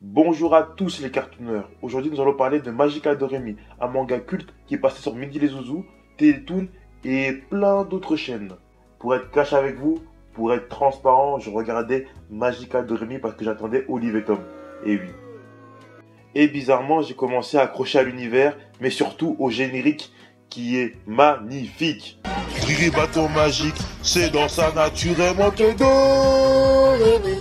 Bonjour à tous les cartooneurs. Aujourd'hui, nous allons parler de Magical Doremi, un manga culte qui est passé sur Midi les Zouzous, Télétoon et plein d'autres chaînes. Pour être cash avec vous, pour être transparent, je regardais Magical Doremi parce que j'attendais Olive et Tom. Et oui. Et bizarrement, j'ai commencé à accrocher à l'univers, mais surtout au générique qui est magnifique. Riri bâton magique, c'est dans sa nature aimant que Doremi.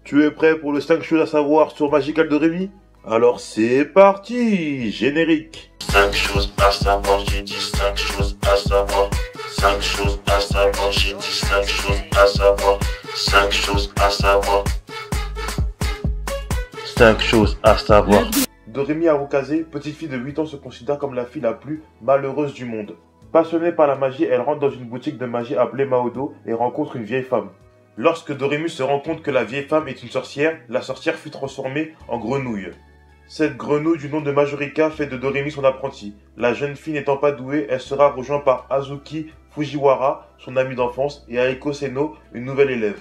Tu es prêt pour le 5 choses à savoir sur Magical Doremi? Alors c'est parti, générique. 5 choses à savoir, j'ai dit 5 choses à savoir. 5 choses à savoir, j'ai dit 5 choses à savoir. 5 choses à savoir. 5 choses à savoir. Doremi Harukaze, petite fille de 8 ans, se considère comme la fille la plus malheureuse du monde. Passionnée par la magie, elle rentre dans une boutique de magie appelée Maodo et rencontre une vieille femme. Lorsque Doremi se rend compte que la vieille femme est une sorcière, la sorcière fut transformée en grenouille. Cette grenouille du nom de Majorika fait de Doremi son apprenti. La jeune fille n'étant pas douée, elle sera rejointe par Azuki Fujiwara, son ami d'enfance, et Aiko Seno, une nouvelle élève.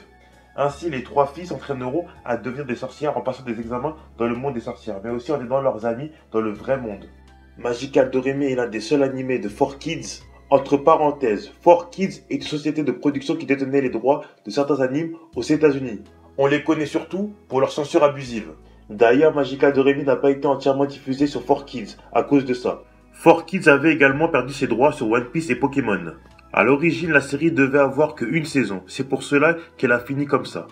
Ainsi, les trois filles s'entraîneront à devenir des sorcières en passant des examens dans le monde des sorcières, mais aussi en aidant leurs amis dans le vrai monde. Magical Doremi est l'un des seuls animés de 4Kids. Entre parenthèses, 4Kids est une société de production qui détenait les droits de certains animes aux États-Unis. On les connaît surtout pour leur censure abusive. D'ailleurs, Magical Doremi n'a pas été entièrement diffusé sur 4Kids à cause de ça. 4Kids avait également perdu ses droits sur One Piece et Pokémon. À l'origine, la série devait avoir qu'une saison. C'est pour cela qu'elle a fini comme ça.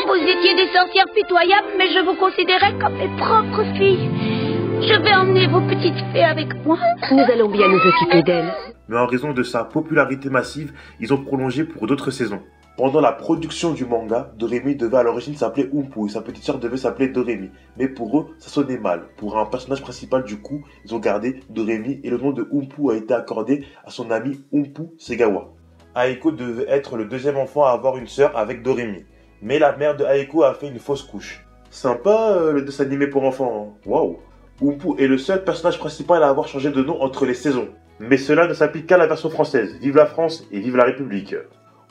Vous étiez des sorcières pitoyables, mais je vous considérais comme mes propres filles. Je vais emmener vos petites fées avec moi. Nous allons bien nous occuper d'elles. Mais en raison de sa popularité massive, ils ont prolongé pour d'autres saisons. Pendant la production du manga, Doremi devait à l'origine s'appeler Umpu et sa petite sœur devait s'appeler Doremi. Mais pour eux, ça sonnait mal. Pour un personnage principal du coup, ils ont gardé Doremi et le nom de Umpu a été accordé à son ami Umpu Segawa. Aiko devait être le deuxième enfant à avoir une sœur avec Doremi. Mais la mère de Aiko a fait une fausse couche. Sympa le dessin animé pour enfants, hein. Waouh. Umpu est le seul personnage principal à avoir changé de nom entre les saisons. Mais cela ne s'applique qu'à la version française. Vive la France et vive la République.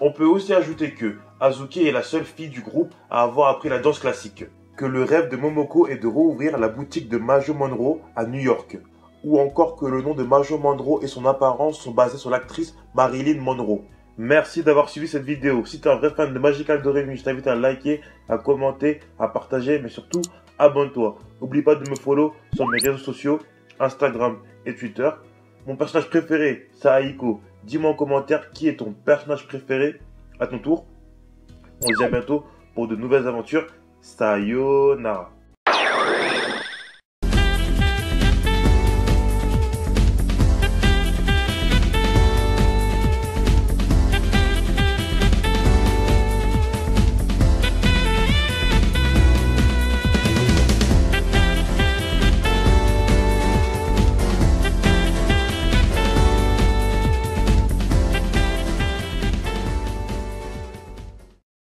On peut aussi ajouter que Azuki est la seule fille du groupe à avoir appris la danse classique. Que le rêve de Momoko est de rouvrir la boutique de Majo Monroe à New York. Ou encore que le nom de Majo Monroe et son apparence sont basés sur l'actrice Marilyn Monroe. Merci d'avoir suivi cette vidéo. Si tu es un vrai fan de Magical Doremi, je t'invite à liker, à commenter, à partager, mais surtout, abonne-toi. N'oublie pas de me follow sur mes réseaux sociaux, Instagram et Twitter. Mon personnage préféré, c'est Aiko. Dis-moi en commentaire qui est ton personnage préféré à ton tour. On se dit à bientôt pour de nouvelles aventures. Sayonara.